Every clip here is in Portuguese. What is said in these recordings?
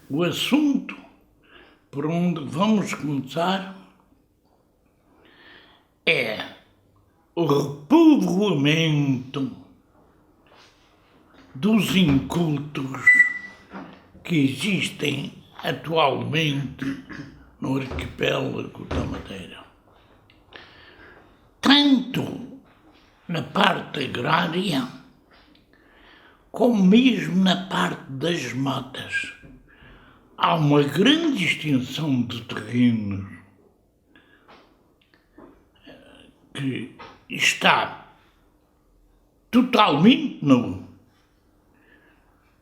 O assunto por onde vamos começar é o repovoamento dos incultos que existem atualmente no arquipélago da Madeira. Tanto na parte agrária, como mesmo na parte das matas. Há uma grande extensão de terrenos que está totalmente nu.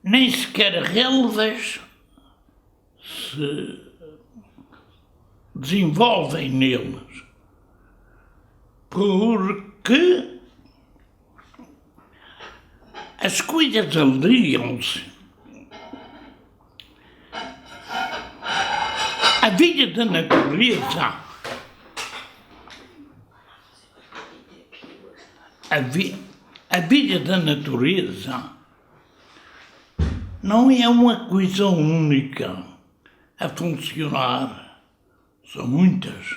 Nem sequer relvas se desenvolvem neles, porque as coisas aliam-se. A vida da natureza, a vida da natureza não é uma coisa única a funcionar. São muitas.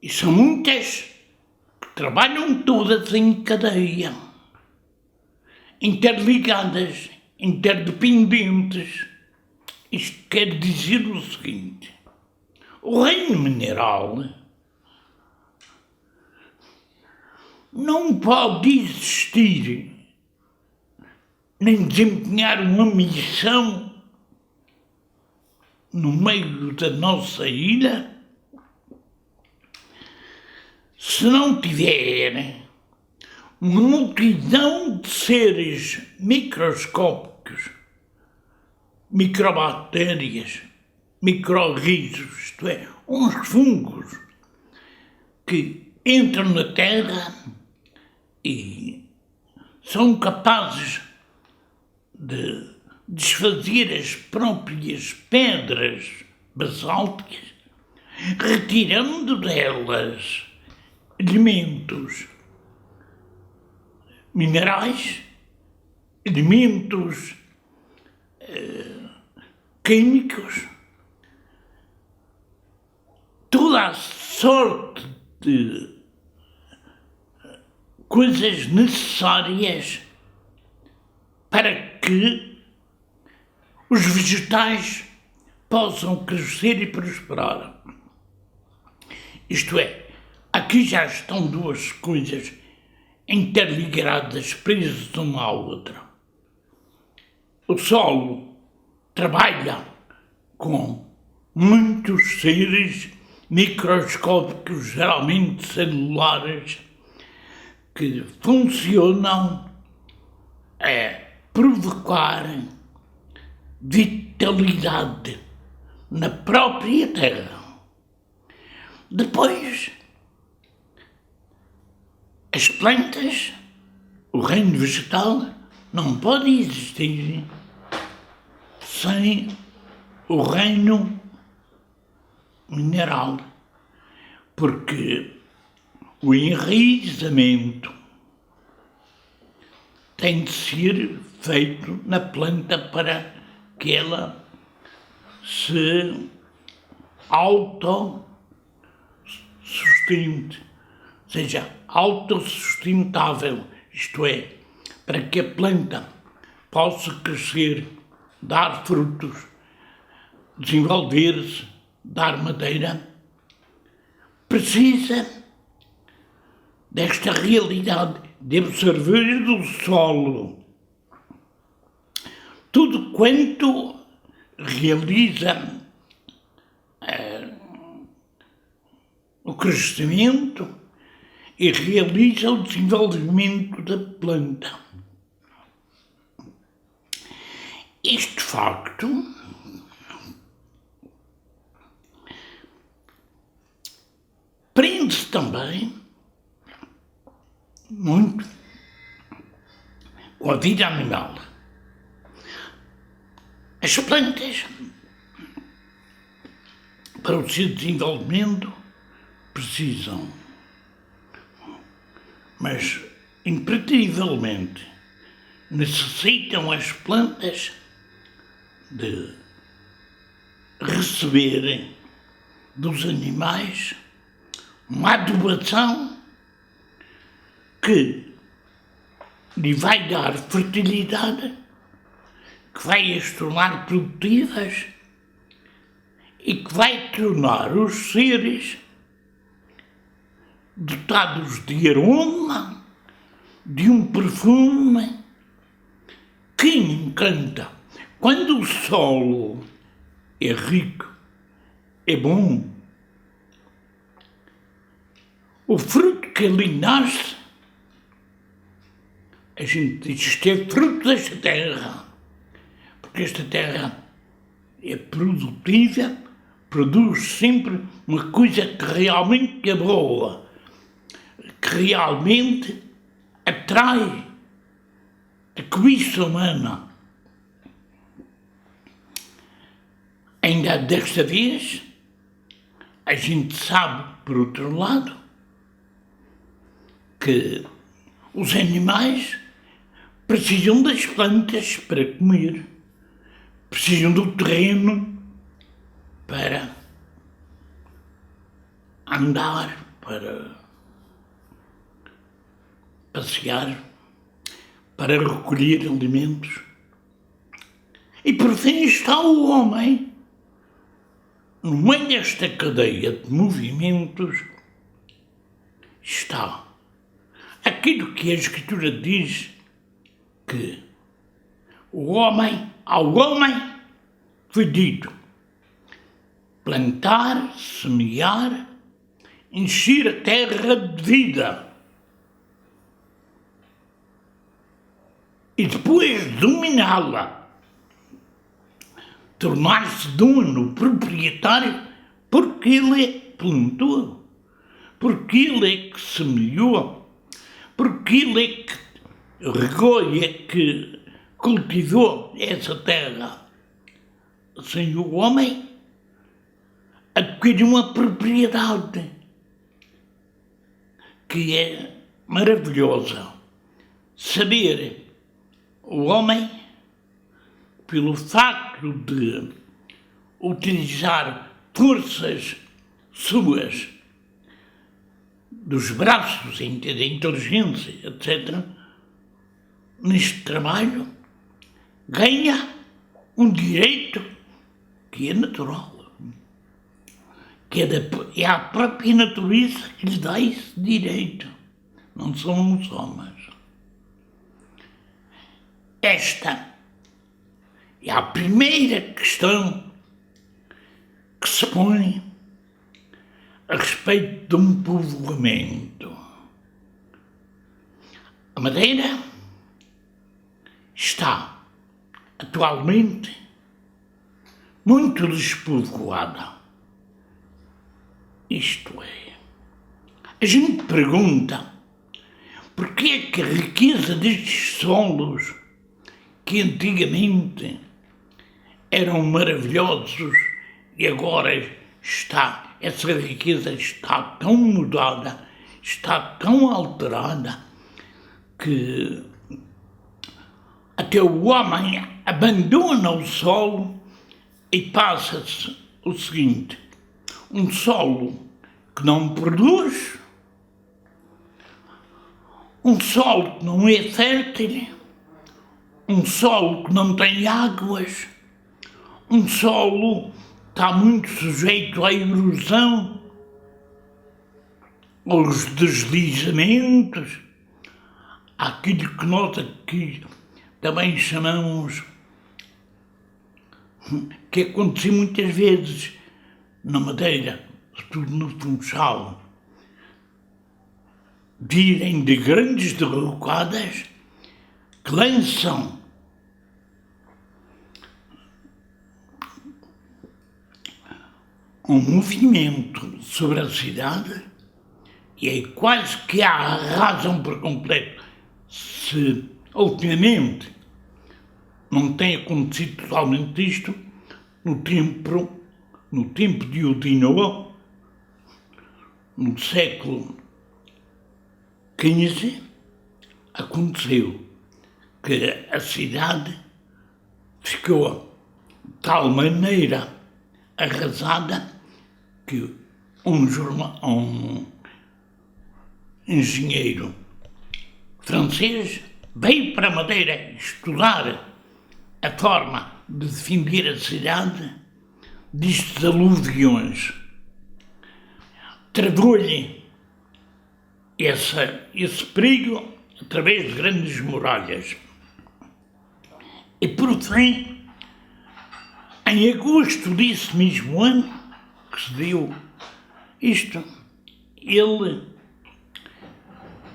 E são muitas que trabalham todas em cadeia, interligadas, interdependentes. Isto quer dizer o seguinte: o reino mineral não pode existir nem desempenhar uma missão no meio da nossa ilha se não tiver uma multidão de seres microscópicos, microbactérias, micro-organismos, isto é, uns fungos que entram na Terra e são capazes de desfazer as próprias pedras basálticas, retirando delas elementos minerais, elementos químicos, toda a sorte de coisas necessárias para que os vegetais possam crescer e prosperar. Isto é, aqui já estão duas coisas interligadas, presas uma à outra. O solo trabalha com muitos seres microscópicos, geralmente celulares, que funcionam a provocar vitalidade na própria terra. Depois, as plantas, o reino vegetal, não pode existir sem o reino mineral, porque o enraizamento tem de ser feito na planta para que ela se autossustente, seja autossustentável, isto é, para que a planta possa crescer, dar frutos, desenvolver-se, dar madeira, precisa desta realidade de absorver do solo tudo quanto realiza o crescimento e realiza o desenvolvimento da planta. Este facto prende-se também muito com a vida animal. As plantas, para o seu desenvolvimento, precisam, mas imperativamente necessitam as plantas de receber dos animais uma adubação que lhe vai dar fertilidade, que vai as tornar produtivas e que vai tornar os seres dotados de aroma, de um perfume que encanta. Quando o solo é rico, é bom, o fruto que ali nasce, a gente diz que é fruto desta terra, porque esta terra é produtiva, produz sempre uma coisa que realmente é boa, que realmente atrai a cobiça humana. Ainda desta vez, a gente sabe, por outro lado, que os animais precisam das plantas para comer, precisam do terreno para andar, para passear, para recolher alimentos. E por fim está o homem, no meio desta cadeia de movimentos, está aquilo que a Escritura diz que ao homem foi dito plantar, semear, encher a terra de vida e depois dominá-la, tornar-se dono, proprietário, porque ele é que plantou, porque ele é que semeou, porque ele é que regou e é que cultivou essa terra. Sem o homem adquire uma propriedade que é maravilhosa. Saber o homem, pelo facto de utilizar forças suas, dos braços, da inteligência, etc., neste trabalho, ganha um direito que é natural, que é a própria natureza que lhe dá esse direito, não são os homens. Esta é a primeira questão que se põe a respeito de um povoamento. A Madeira está atualmente muito despovoada. Isto é, a gente pergunta porque é que a riqueza destes solos, que antigamente eram maravilhosos e agora essa riqueza está tão mudada, está tão alterada, que até o homem abandona o solo e passa-se o seguinte: um solo que não produz, um solo que não é fértil, um solo que não tem águas, um solo que está muito sujeito à erosão, aos deslizamentos, àquilo que nós aqui também chamamos, que aconteceu muitas vezes na Madeira, sobretudo no Funchal, de irem de grandes derrocadas que lançam um movimento sobre a cidade e é quase que a arrasam por completo. Se ultimamente não tem acontecido totalmente isto, no tempo de Oudinot, no século XV, aconteceu que a cidade ficou de tal maneira arrasada que um engenheiro francês veio para a Madeira estudar a forma de defender a cidade destes aluviões. Travou-lhe esse perigo através de grandes muralhas. E por fim, em agosto desse mesmo ano que se deu isto, ele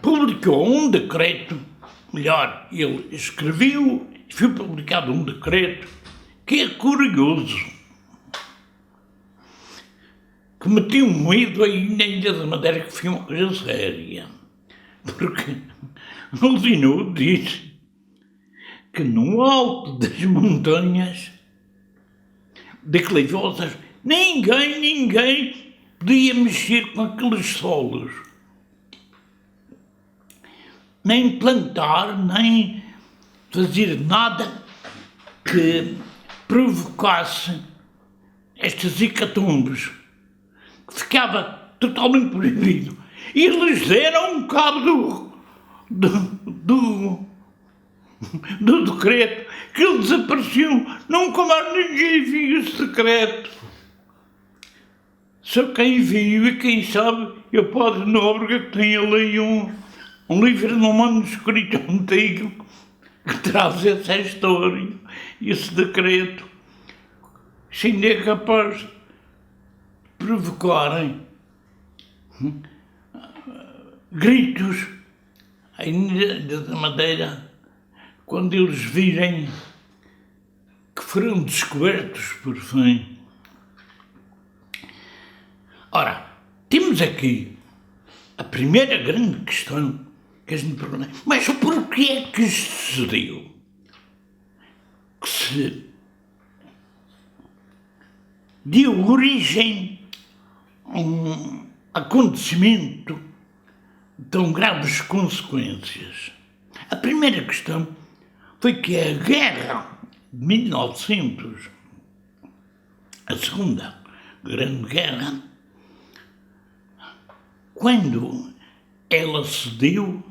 publicou um decreto, melhor, ele escreveu e foi publicado um decreto que é curioso, que meteu um medo aí na Ilha da Madeira, que foi uma coisa séria, porque o Zinu diz que no alto das montanhas declivosas ninguém podia mexer com aqueles solos, nem plantar, nem fazer nada que provocasse estas hecatombes, que ficava totalmente proibido. E eles deram cabo do decreto, que ele desapareceu, nunca mais ninguém viu esse decreto. Só quem viu e quem sabe é o Padre Nóbrega, que tem ali um livro no manuscrito antigo que traz essa história, esse decreto. Se ainda é capaz de provocarem gritos ainda da Madeira quando eles virem que foram descobertos por fim. Ora, temos aqui a primeira grande questão que a gente pergunta: mas porquê é que isto sucedeu? Que se deu origem a um acontecimento de tão graves consequências. A primeira questão foi que a guerra de 1900, a Segunda Grande Guerra, quando ela se deu,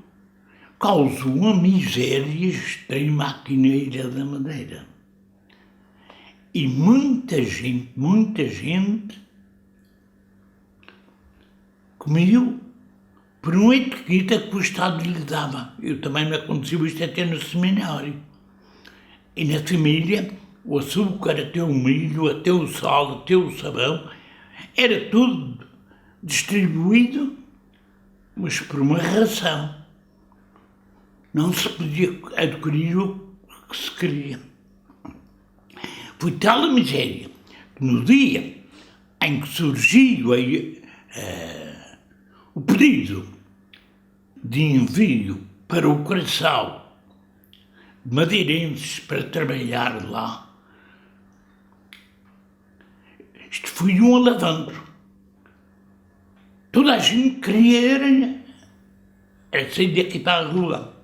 causou uma miséria extrema aqui na Ilha da Madeira. E muita gente comeu por uma etiqueta que o Estado lhe dava. Eu também me aconteceu isto até no seminário. E na família, o açúcar, até o milho, até o sal, até o sabão, era tudo distribuído, mas por uma ração. Não se podia adquirir o que se queria. Foi tal a miséria que no dia em que surgiu o pedido de envio para o Curaçao de madeirenses para trabalhar lá, isto foi um alavanco. Toda a gente queria era sair daqui para a rua.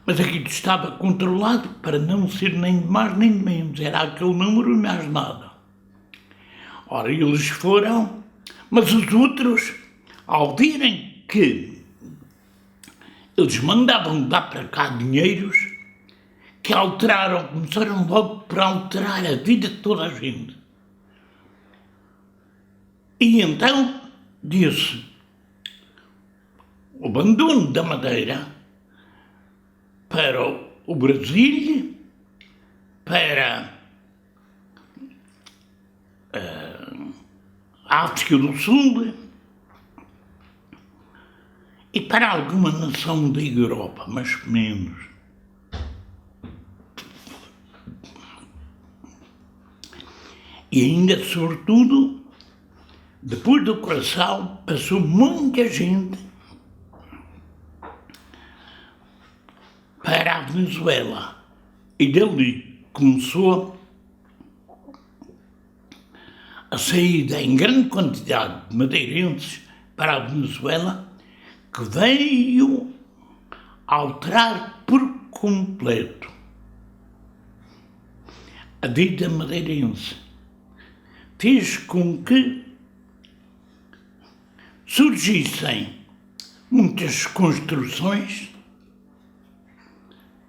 Mas aquilo estava controlado para não ser nem de mais nem de menos. Era aquele número e mais nada. Ora, eles foram, mas os outros, ao virem que eles mandavam dar para cá dinheiros, que alteraram, começaram logo por alterar a vida de toda a gente. E então disse o abandono da Madeira para o Brasil, para a África do Sul e para alguma nação da Europa, mas menos. E ainda, sobretudo, depois do Curaçao, passou muita gente para a Venezuela. E dali começou a saída em grande quantidade de madeirenses para a Venezuela, que veio alterar por completo a vida madeirense. fez com que surgissem muitas construções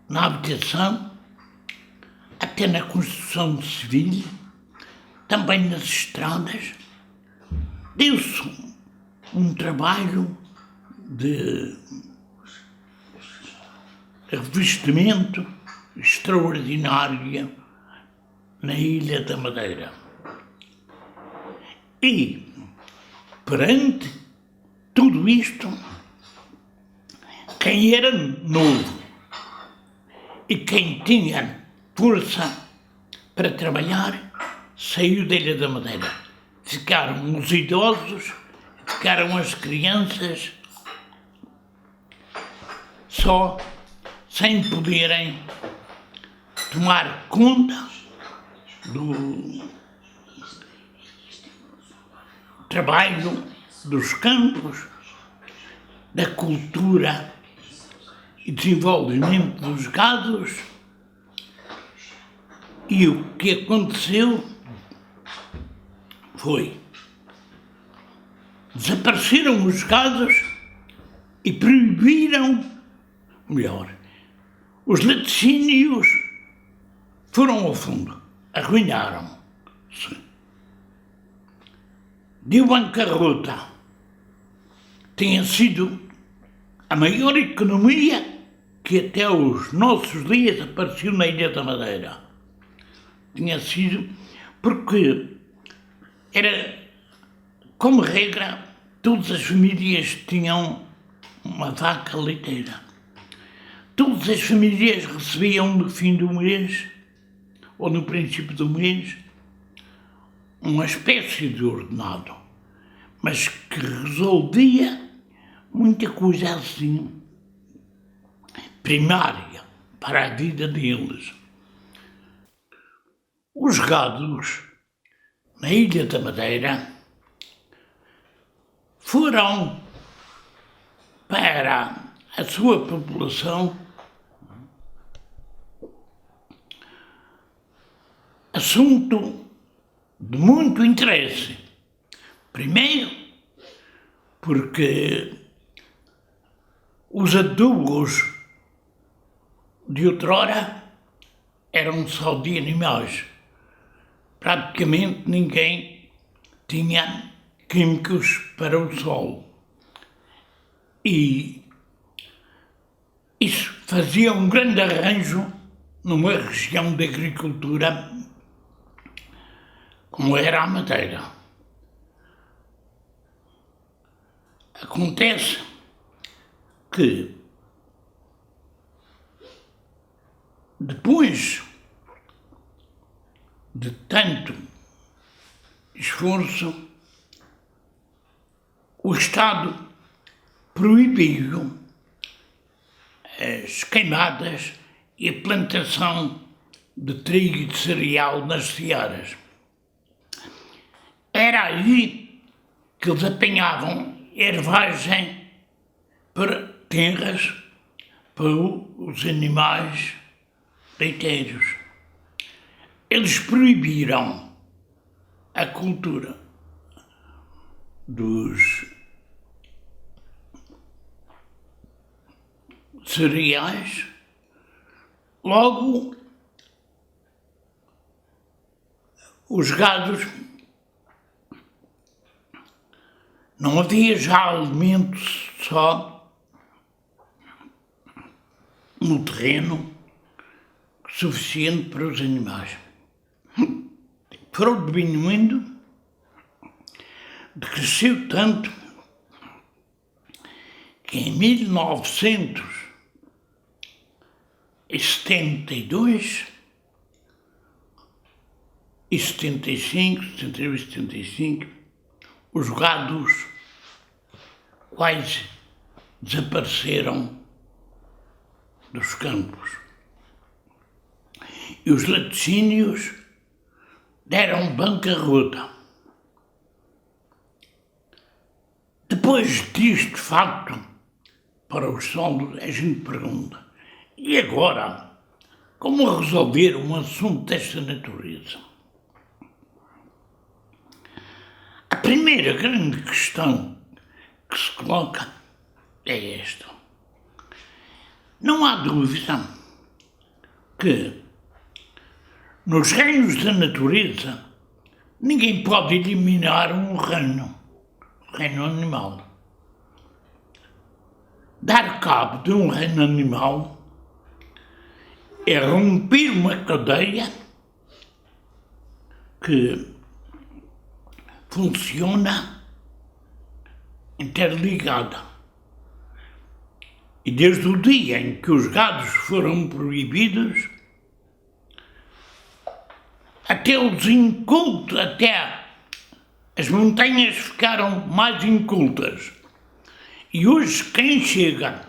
na habitação, até na construção civil, também nas estradas. Deu-se um trabalho de revestimento extraordinário na Ilha da Madeira. E, perante tudo isto, quem era novo e quem tinha força para trabalhar, saiu da Ilha da Madeira. Ficaram os idosos, ficaram as crianças, só sem poderem tomar conta do trabalho dos campos, da cultura e desenvolvimento dos gados. E o que aconteceu foi: desapareceram os gados e proibiram, melhor, os laticínios foram ao fundo, arruinaram-se. Deu bancarrota. Tinha sido a maior economia que até os nossos dias apareceu na Ilha da Madeira. Tinha sido porque era, como regra, todas as famílias tinham uma vaca leiteira. Todas as famílias recebiam no fim do mês, ou no princípio do mês, uma espécie de ordenado, mas que resolvia muita coisa assim, primária para a vida deles. Os gados na Ilha da Madeira foram para a sua população assunto de muito interesse. Primeiro, porque os adubos de outrora eram só de animais. Praticamente ninguém tinha químicos para o solo. E isso fazia um grande arranjo numa região de agricultura como era a Madeira. Acontece que depois de tanto esforço, o Estado proibiu as queimadas e a plantação de trigo e de cereal nas searas. Era aí que eles apanhavam ervagem para terras para os animais leiteiros. Eles proibiram a cultura dos cereais, logo os gados, não havia já alimento só no terreno suficiente para os animais. Foram diminuindo, decresceu tanto que em 1972 e 75, 71 e 75, os gados quase desapareceram dos campos. E os laticínios deram bancarrota. Depois disto facto, para os solos, a gente pergunta: e agora, como resolver um assunto desta natureza? primeira grande questão que se coloca é esta. Não há dúvida que nos reinos da natureza ninguém pode eliminar um reino, o reino animal. Dar cabo de um reino animal é romper uma cadeia que funciona interligada. E desde o dia em que os gados foram proibidos, até os incultos, até as montanhas ficaram mais incultas. E hoje quem chega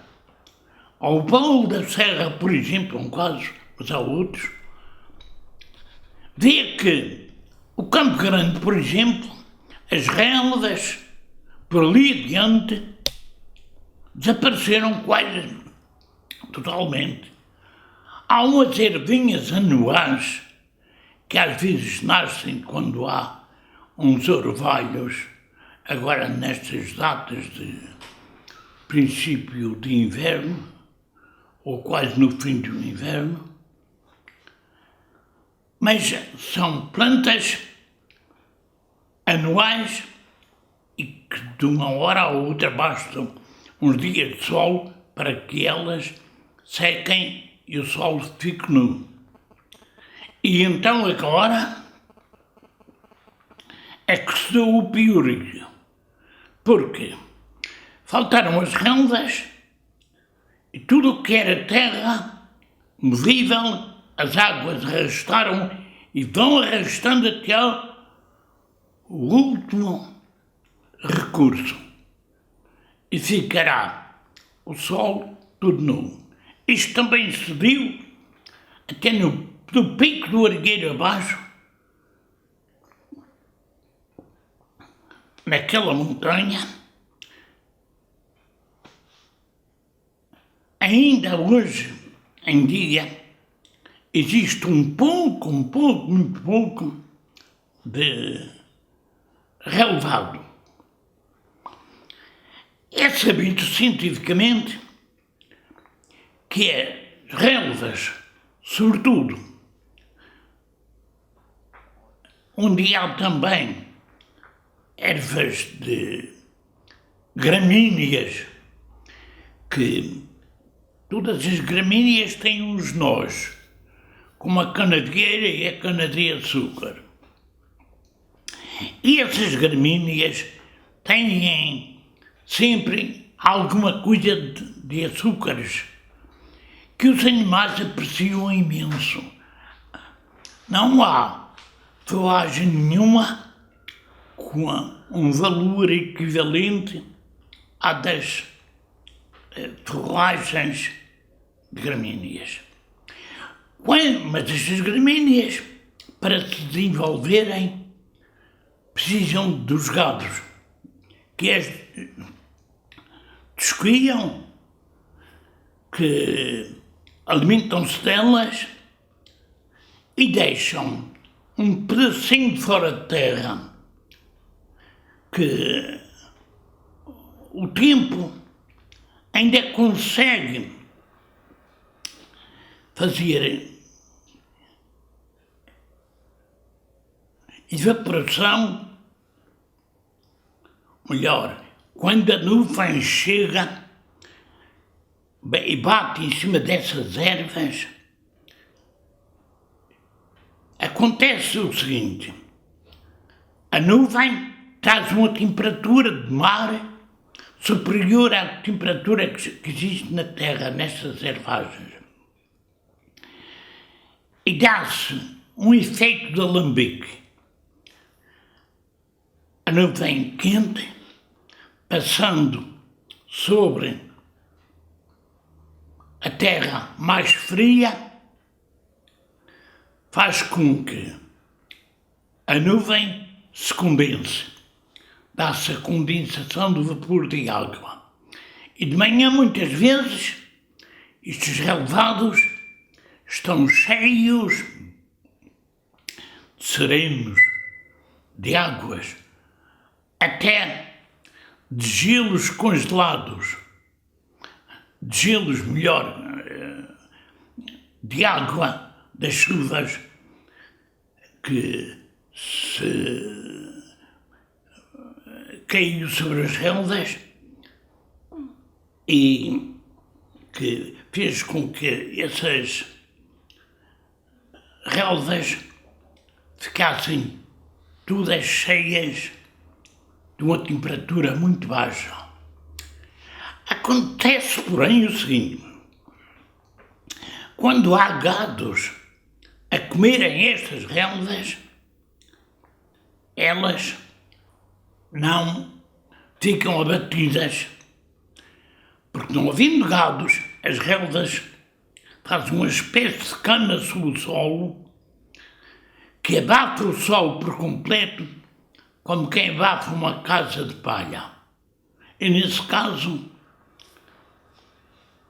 ao vale da Serra, por exemplo, um caso, mas há outros, vê que o Campo Grande, por exemplo, as relvas por ali adiante desapareceram quase totalmente. Há umas ervinhas anuais que às vezes nascem quando há uns orvalhos, agora nestas datas de princípio de inverno, ou quase no fim do inverno, mas são plantas anuais e que de uma hora a outra bastam uns dias de sol para que elas sequem e o solo fique nu. E então agora é que se deu o piorio, porque faltaram as relvas e tudo o que era terra movível, as águas arrastaram e vão arrastando até o último recurso. E ficará o sol tudo nu. Isto também se viu até no pico do Argueiro abaixo, naquela montanha. Ainda hoje em dia existe muito pouco de relevado. É sabido cientificamente que as relvas, sobretudo, onde há também ervas de gramíneas, que todas as gramíneas têm uns nós, como a canadieira e a cana-de-açúcar. E essas gramíneas têm sempre alguma coisa de açúcares que os animais apreciam imenso. Não há forragem nenhuma com um valor equivalente à das forragens de gramíneas. Mas estas gramíneas, para se desenvolverem, precisam dos gados, que as descriam, que alimentam-se delas e deixam um pedacinho de fora de terra que o tempo ainda consegue fazer evaporação, melhor, quando a nuvem chega e bate em cima dessas ervas, acontece o seguinte: a nuvem traz uma temperatura de mar superior à temperatura que existe na terra, nessas ervagens. E dá-se um efeito de alambique. A nuvem quente, passando sobre a terra mais fria, faz com que a nuvem se condense. Dá-se a condensação do vapor de água. E de manhã, muitas vezes, estes relevados estão cheios de serenos, de águas até de gelos congelados, de gelos melhor, de água das chuvas que se caiu sobre as relvas e que fez com que essas relvas ficassem todas cheias de uma temperatura muito baixa. Acontece, porém, o seguinte: quando há gados a comerem estas relvas, elas não ficam abatidas, porque não havendo gados, as relvas fazem uma espécie de cama sobre o solo, que abate o solo por completo, como quem abafa uma casa de palha. E nesse caso,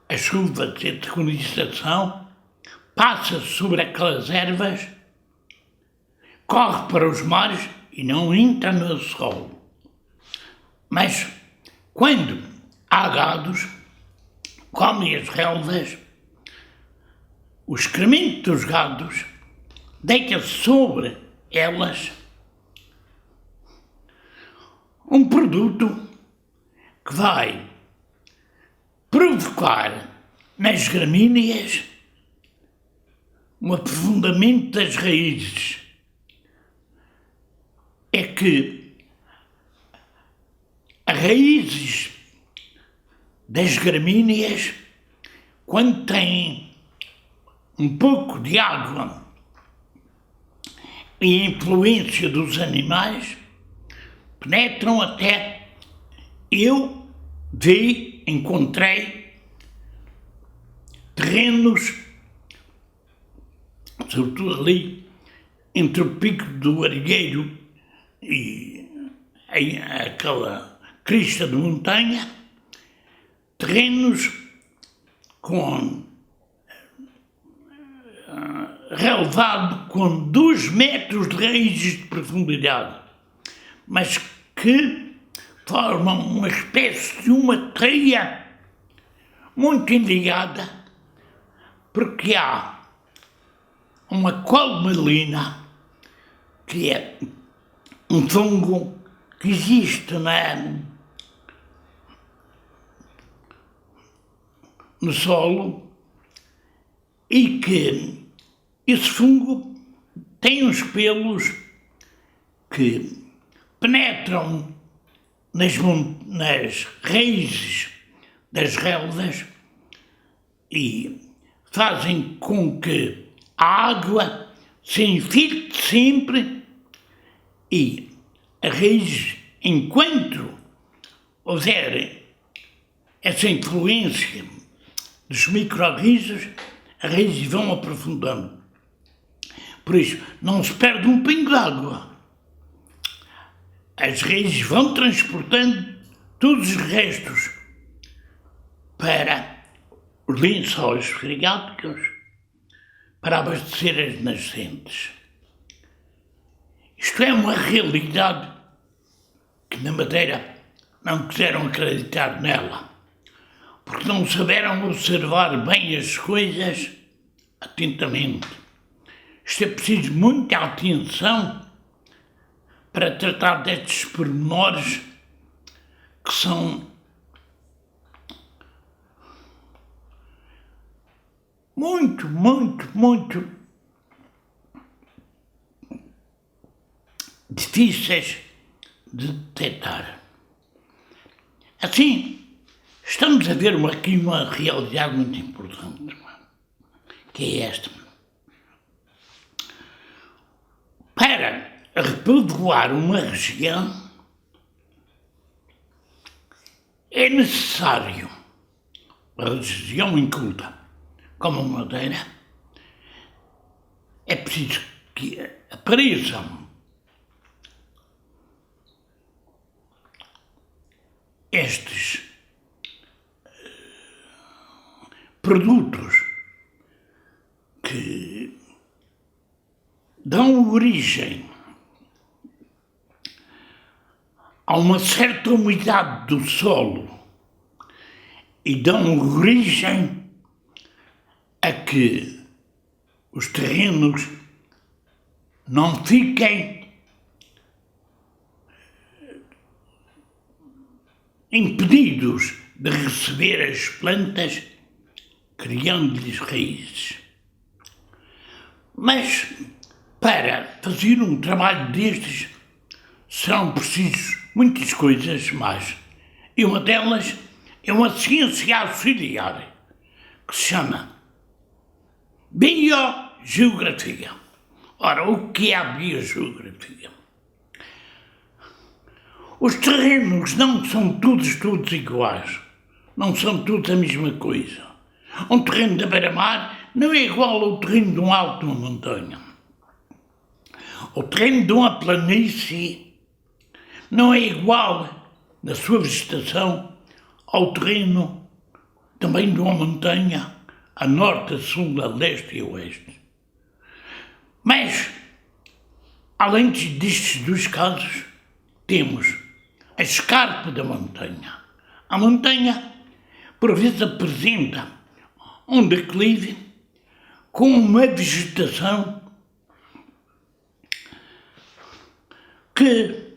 a chuva de decondensão passa sobre aquelas ervas, corre para os mares e não entra no solo. Mas quando há gados, comem as relvas, o excremento dos gados deita sobre elas um produto que vai provocar nas gramíneas um aprofundamento das raízes. É que as raízes das gramíneas, quando têm um pouco de água e a influência dos animais, penetram até. Eu encontrei terrenos, sobretudo ali, entre o Pico do Arieiro e aquela crista de montanha, terrenos com relevado com 2 metros de raízes de profundidade, mas que formam uma espécie de uma teia muito enviada, porque há uma colmalina, que é um fungo que existe no solo, e que esse fungo tem uns pelos que penetram nas raízes das relvas e fazem com que a água se infiltre sempre, e a raiz, enquanto houver essa influência dos micro-organismos, as raízes vão aprofundando. Por isso, não se perde um pingo de água. As raízes vão transportando todos os restos para os lençóis freáticos para abastecer as nascentes. Isto é uma realidade que na Madeira não quiseram acreditar nela, porque não souberam observar bem as coisas atentamente. Isto é preciso muita atenção para tratar destes pormenores que são muito, muito, muito difíceis de detectar. Assim, estamos a ver aqui uma realidade muito importante, que é esta. Para repovoar uma região, é necessário a região inculta, como a Madeira, é preciso que apareçam estes produtos que dão origem há uma certa umidade do solo e dão origem a que os terrenos não fiquem impedidos de receber as plantas, criando-lhes raízes. Mas, para fazer um trabalho destes, serão precisos muitas coisas mais. E uma delas é uma ciência auxiliar, que se chama biogeografia. Ora, o que é a biogeografia? Os terrenos não são todos iguais, não são todos a mesma coisa. Um terreno da beira-mar não é igual ao terreno de um alto de uma montanha. O terreno de uma planície não é igual, na sua vegetação, ao terreno também de uma montanha, a norte, a sul, a leste e a oeste. Mas, além destes dois casos, temos a escarpa da montanha. A montanha, por vezes, apresenta um declive com uma vegetação que,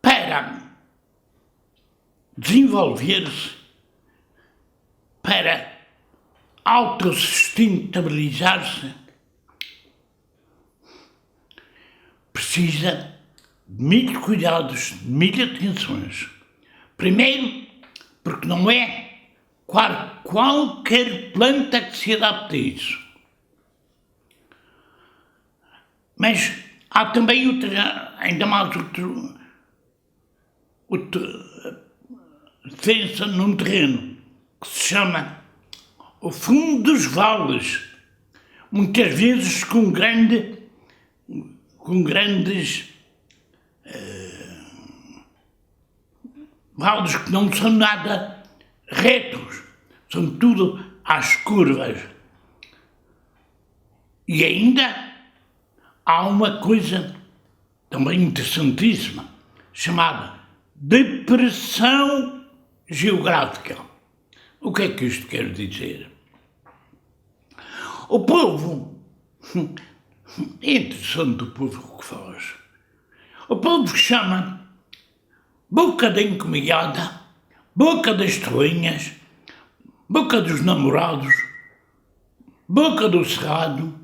para desenvolver-se, para autossustentabilizar-se, precisa de mil cuidados, de mil atenções. Primeiro, porque não é qualquer planta que se adapte a isso. Mas há também ainda mais outra diferença num terreno que se chama o fundo dos vales, muitas vezes com grandes vales que não são nada retos, são tudo às curvas. E ainda há uma coisa também interessantíssima, chamada depressão geográfica. O que é que isto quer dizer? O povo, é interessante o povo o que faz. O povo chama boca da encomilhada, boca das toinhas, boca dos namorados, boca do cerrado,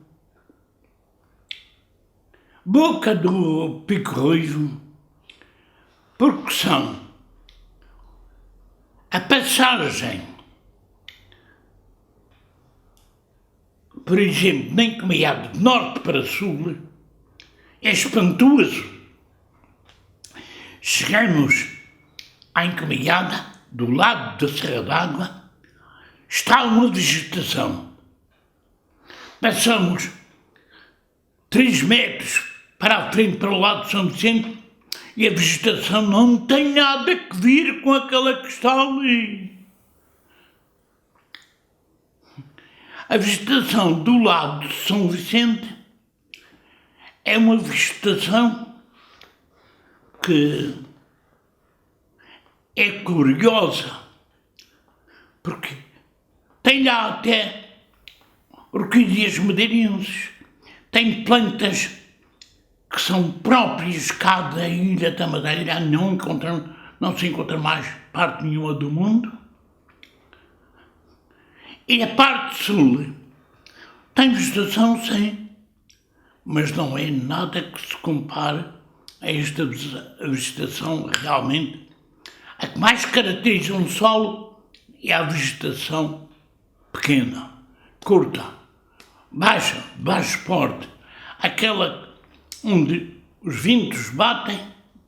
boca do pico ruivo, porque são a passagem, por exemplo, na encomilhada de norte para sul, é espantoso. Chegamos à encomilhada, do lado da Serra d'Água, está uma vegetação. Passamos 3 metros para a frente, para o lado de São Vicente, e a vegetação não tem nada a ver com aquela que está ali. A vegetação do lado de São Vicente é uma vegetação que é curiosa, porque tem lá até orquídeas madeirenses, tem plantas que são próprias cá da Ilha da Madeira, não se encontra mais parte nenhuma do mundo. E a parte sul tem vegetação, sim, mas não é nada que se compare a esta vegetação realmente. A que mais caracteriza um solo é a vegetação pequena, curta, baixa, de baixo porte, aquela onde os ventos batem,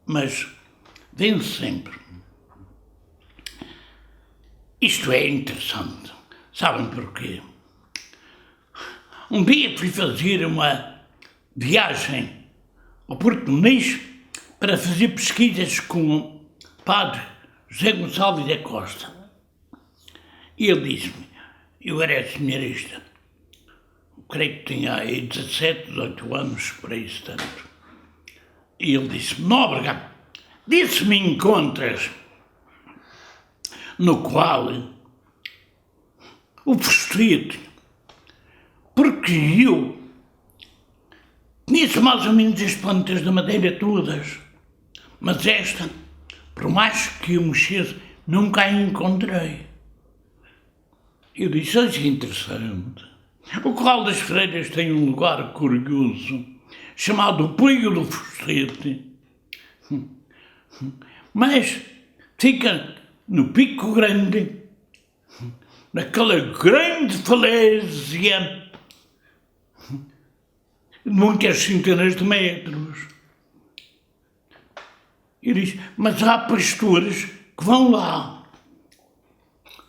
mas vence sempre. Isto é interessante. Sabem porquê? Um dia fui fazer uma viagem ao Porto de Muniz para fazer pesquisas com o padre José Gonçalves da Costa. E ele disse-me, eu era seminarista, creio que tinha aí 17, 18 anos, por aí tanto. E ele disse-me, Nóbrega, Disse-me encontras no qual o festete, porque eu conheço mais ou menos as plantas da madeira todas, mas esta, por mais que eu mexesse, nunca a encontrei. Eu disse, isso é interessante. O Corral das Freiras tem um lugar curioso, chamado o Pliego do Festete, mas fica no Pico Grande, naquela grande falésia de muitas centenas de metros. Eu disse, mas há pastores que vão lá.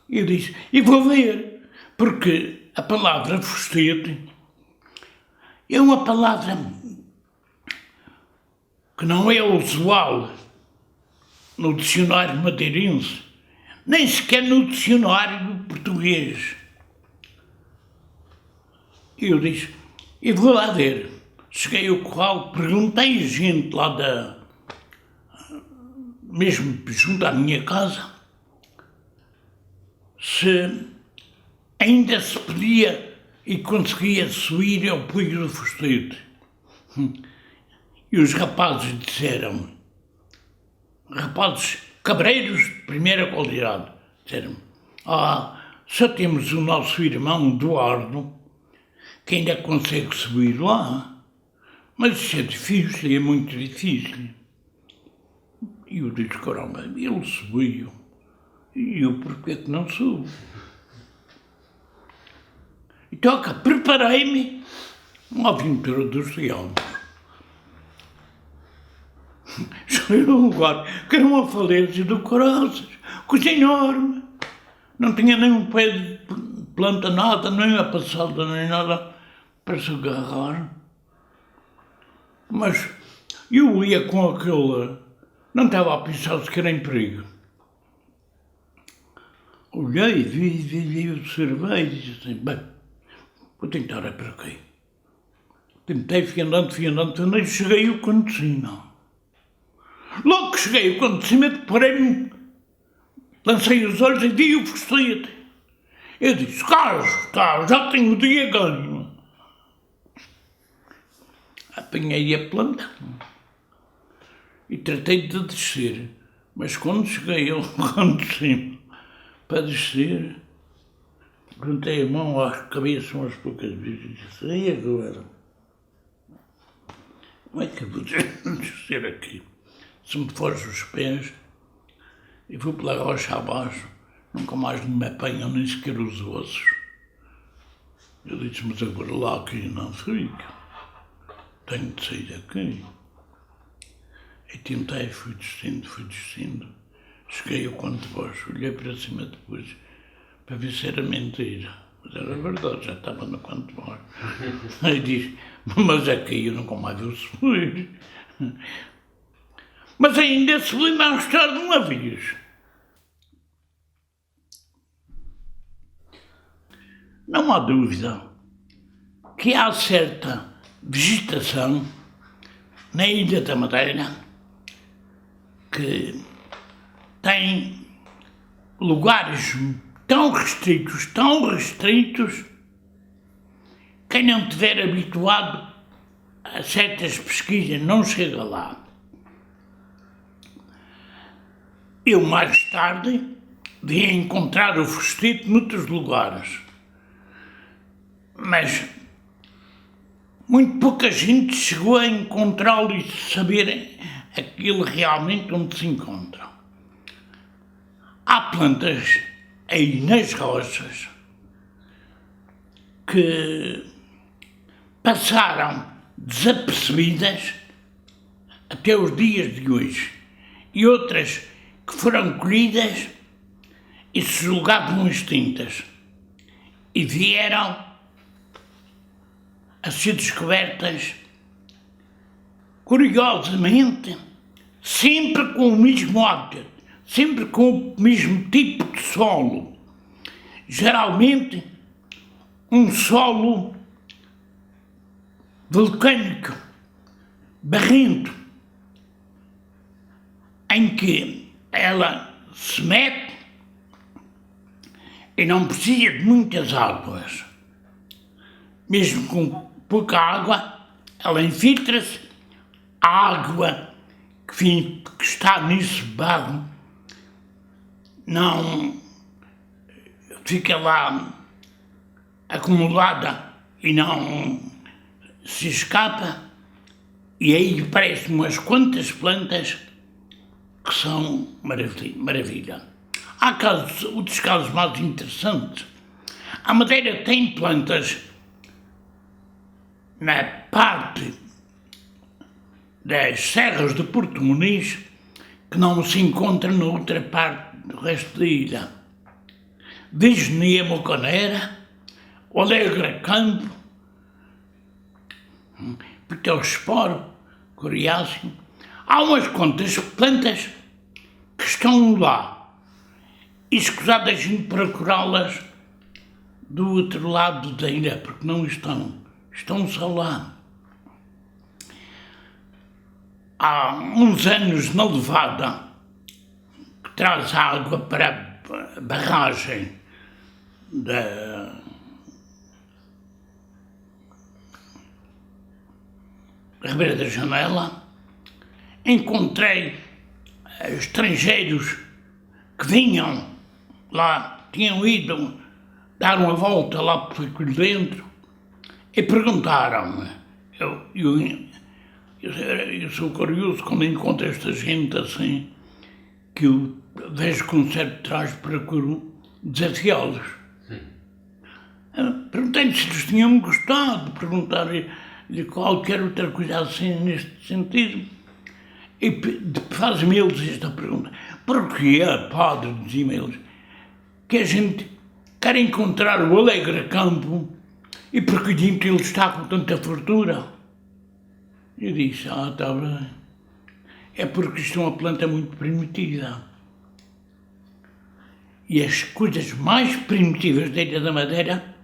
Eu disse, e vou ver, porque a palavra festete é uma palavra que não é usual no dicionário madeirense, nem sequer no dicionário português. Eu disse, e vou lá ver. Cheguei ao corral, perguntei a gente lá mesmo junto à minha casa, se ainda se podia e conseguia subir ao Pliego do Festete. E os rapazes disseram-me, rapazes cabreiros de primeira qualidade, disseram-me, só temos o nosso irmão Eduardo, que ainda consegue subir lá, mas isso é difícil, é muito difícil. E eu disse, caramba, ele subiu, e eu porquê que não subo? Então, preparei-me uma aventura dos diabos. Cheguei a um lugar que era uma falência do Caraças, coisa enorme. Não tinha nem um pé de planta, nada, nem a passada, nem nada para se agarrar. Mas eu ia com aquele... Não estava a pensar sequer em perigo. Olhei, vi, observei e disse assim, bem, vou tentar é para aqui. Tentei, fui andando, cheguei ao canto de cima. Logo que cheguei ao canto de cima, deparei-me, lancei os olhos e vi o festete. Eu disse, cá está, já tenho o dia ganho. Apanhei a planta e tratei de descer, mas quando cheguei ao canto de cima para descer, juntei a mão à cabeça umas poucas vezes e disse, e agora? Como é que eu vou descer aqui? Se me forjo os pés e vou pela rocha abaixo, nunca mais me apanham nem sequer os ossos. Eu disse, mas agora lá aqui não fica. Tenho de sair daqui. E tentei, fui descendo. Cheguei ao canto de baixo, olhei para cima depois, para ver se era mentira. Mas era verdade, já estava no canto de baixo. Aí disse, mas aqui eu nunca mais vou subir. Mas ainda subi mais tarde uma vez. Não há dúvida que há certa vegetação na Ilha da Madeira que tem lugares tão restritos, quem não estiver habituado a certas pesquisas não chega lá. Eu mais tarde vi encontrar o festete noutros lugares, mas muito pouca gente chegou a encontrá-lo e saber aquilo realmente onde se encontra. Há plantas aí nas rochas que passaram desapercebidas até os dias de hoje e outras que foram colhidas e se julgavam extintas e vieram a ser descobertas, curiosamente, sempre com o mesmo hábitat, sempre com o mesmo tipo de solo. Geralmente, um solo vulcânico, barrento, em que ela se mete e não precisa de muitas águas. Mesmo com pouca água, ela infiltra-se. A água que está nesse barro não fica lá acumulada e não se escapa, e aí aparecem umas quantas plantas que são maravilha. Há outros casos mais interessantes. A Madeira tem plantas na parte das serras de Porto Muniz que não se encontram na outra parte do resto da ilha. Desde Mocanera, o Alegre Campo, Pitosporo, Coriáceo. Há umas quantas plantas que estão lá e escusado a gente procurá-las do outro lado da ilha, porque não estão. Estão só lá. Há uns anos na levada que traz água para a barragem da Ribeira da Janela, encontrei estrangeiros que vinham lá, tinham ido dar uma volta lá por aquilo dentro e perguntaram-me. Eu sou curioso quando encontro esta gente assim, que eu vejo com um certo traje, procuro desafiá-los. Perguntei-lhe se eles tinham gostado, perguntar-lhe qualquer outra coisa assim neste sentido. E fazem-me eles esta pergunta: porquê, padre, dizem eles, que a gente quer encontrar o Alegre Campo e porque dentro ele está com tanta fartura? Eu disse: está bem. É porque isto é uma planta muito primitiva. E as coisas mais primitivas da Ilha da Madeira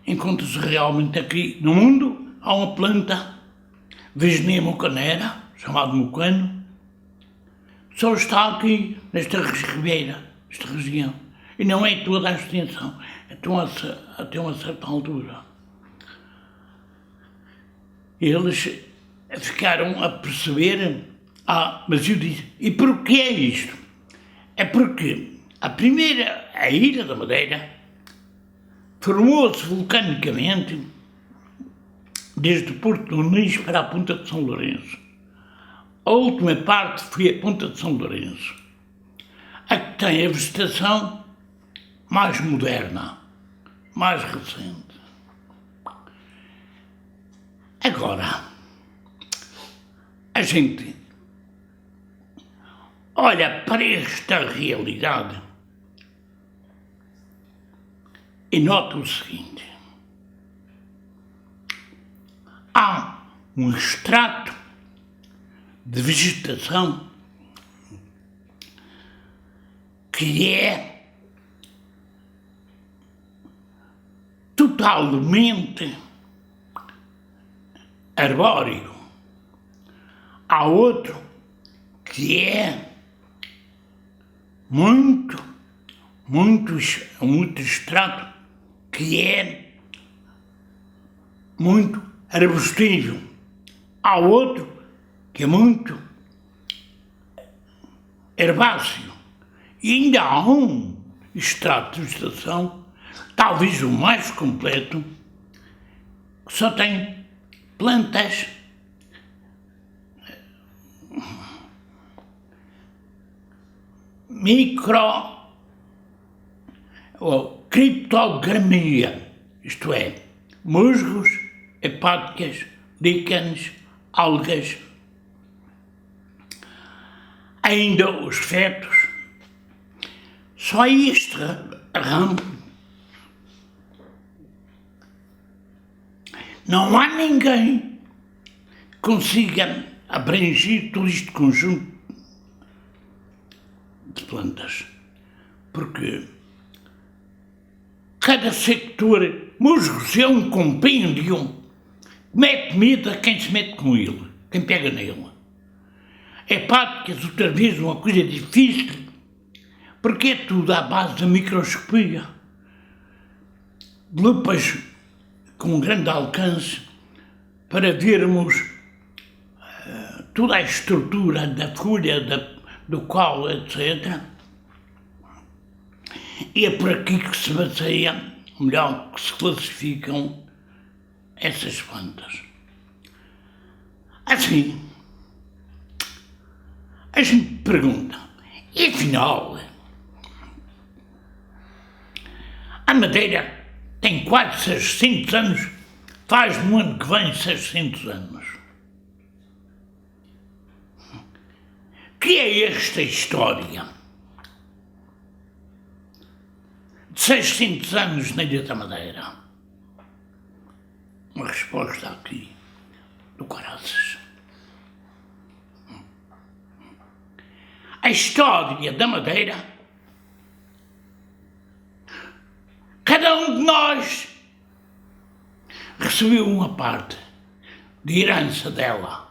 encontram-se realmente aqui no mundo. Há uma planta, Vesnia mocanera, chamada mocano, só está aqui nesta ribeira, esta região. E não é toda a extensão, até uma certa altura. Eles ficaram a perceber, mas eu disse: e porquê é isto? É porque a Ilha da Madeira formou-se vulcanicamente desde Porto Muniz para a Ponta de São Lourenço. A última parte foi a Ponta de São Lourenço, a que tem a vegetação mais moderna, mais recente. Agora, a gente olha para esta realidade e nota o seguinte: há um extrato de vegetação que é totalmente arbóreo. Há outro que é muito extrato que é muito arbustível. Há outro que é muito herbáceo. E ainda há um extrato de vegetação, talvez o mais completo, que só tem plantas ou criptogramia, isto é, musgos, hepáticas, líquenes, algas, ainda os fetos. Só este ramo não há ninguém que consiga abranger todo este conjunto de plantas, porque cada sector, musgos é um compêndio, mete medo a quem se mete com ele, quem pega nele. hepáticas, outra vez uma coisa difícil, porque é tudo à base da microscopia. Lupas com grande alcance para vermos toda a estrutura da folha, do colo, etc. E é por aqui que se baseia, melhor, que se classificam essas plantas. Assim, a gente pergunta, e afinal, a Madeira tem quase 600 anos, faz no ano que vem 600 anos. Que é esta história de 600 anos na Ilha da Madeira? Uma resposta aqui do caraças. A história da Madeira, cada um de nós recebeu uma parte de herança dela.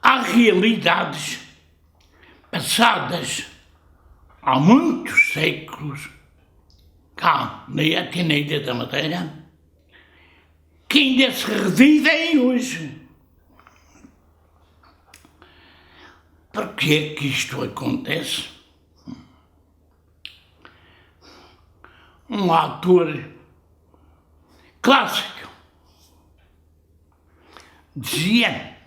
Há realidades passadas há muitos séculos, cá na Ilha da Madeira, que ainda se revivem hoje. Por que é que isto acontece? Um autor clássico dizia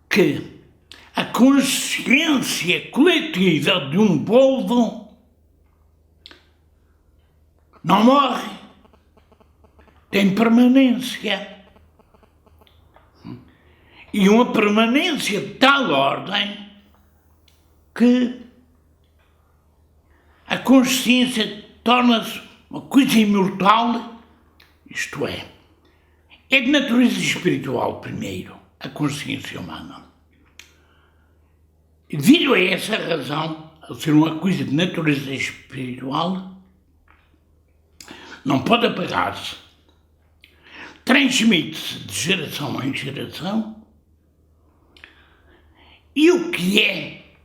que a consciência coletiva de um povo não morre, tem permanência. E uma permanência de tal ordem que a consciência torna-se uma coisa imortal, isto é de natureza espiritual primeiro, a consciência humana. E devido a essa razão, a ser uma coisa de natureza espiritual, não pode apagar-se. Transmite-se de geração em geração. E o que é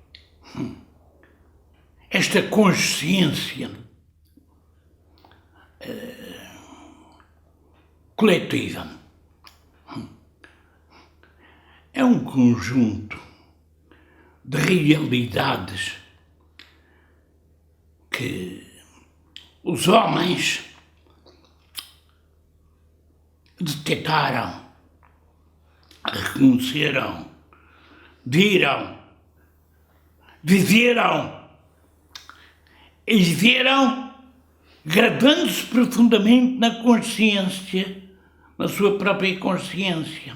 esta consciência coletiva? É um conjunto de realidades que os homens detectaram, reconheceram, viram, viveram e viveram, gravando-se profundamente na consciência, na sua própria consciência,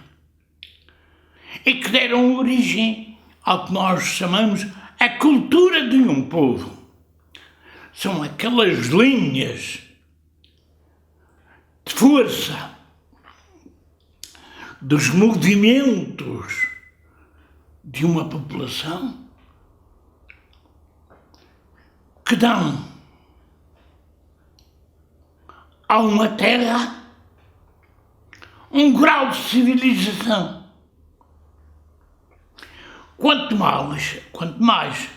e que deram origem ao que nós chamamos a cultura de um povo. São aquelas linhas de força dos movimentos de uma população que dão a uma terra um grau de civilização. Quanto mais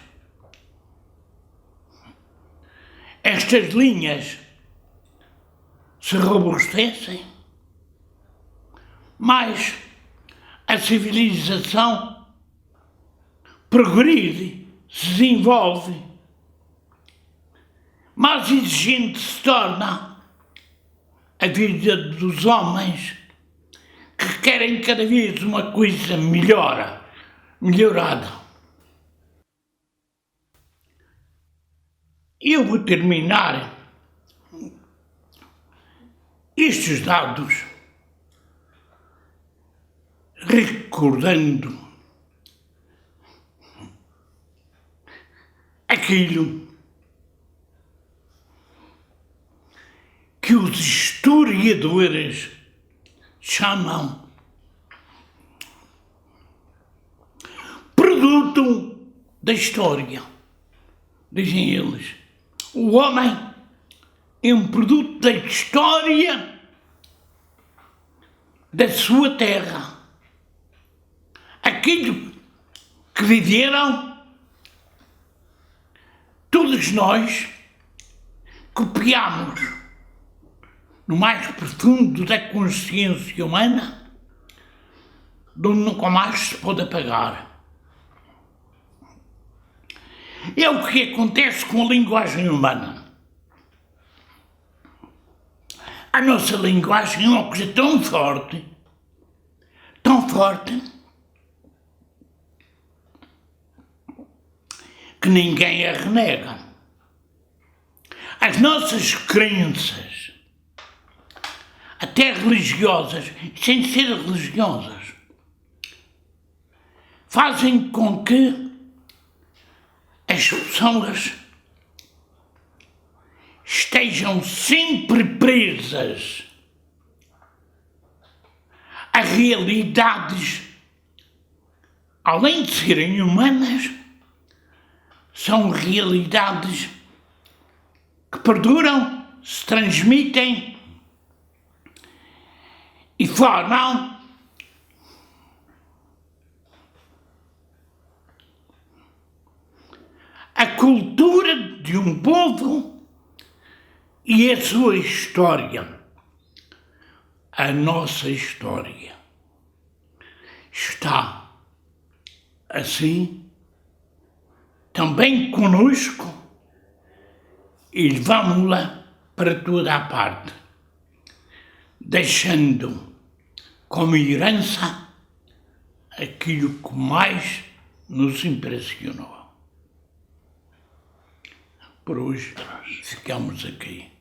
estas linhas se robustecem, mais a civilização progride, se desenvolve, mais exigente se torna a vida dos homens que querem cada vez uma coisa melhorada. Eu vou terminar estes dados recordando aquilo que os historiadores chamam produto da história. Dizem eles, o homem é um produto da história da sua terra. Aquilo que viveram, todos nós copiamos no mais profundo da consciência humana, de onde nunca mais se pode apagar. É o que acontece com a linguagem humana. A nossa linguagem é uma coisa tão forte, que ninguém a renega. As nossas crenças, até religiosas, sem ser religiosas, fazem com que as pessoas estejam sempre presas a realidades, além de serem humanas, são realidades que perduram, se transmitem e formam a cultura de um povo e a sua história. A nossa história está assim também conosco e levamos-la para toda a parte, deixando como herança aquilo que mais nos impressionou. Por hoje ficamos aqui.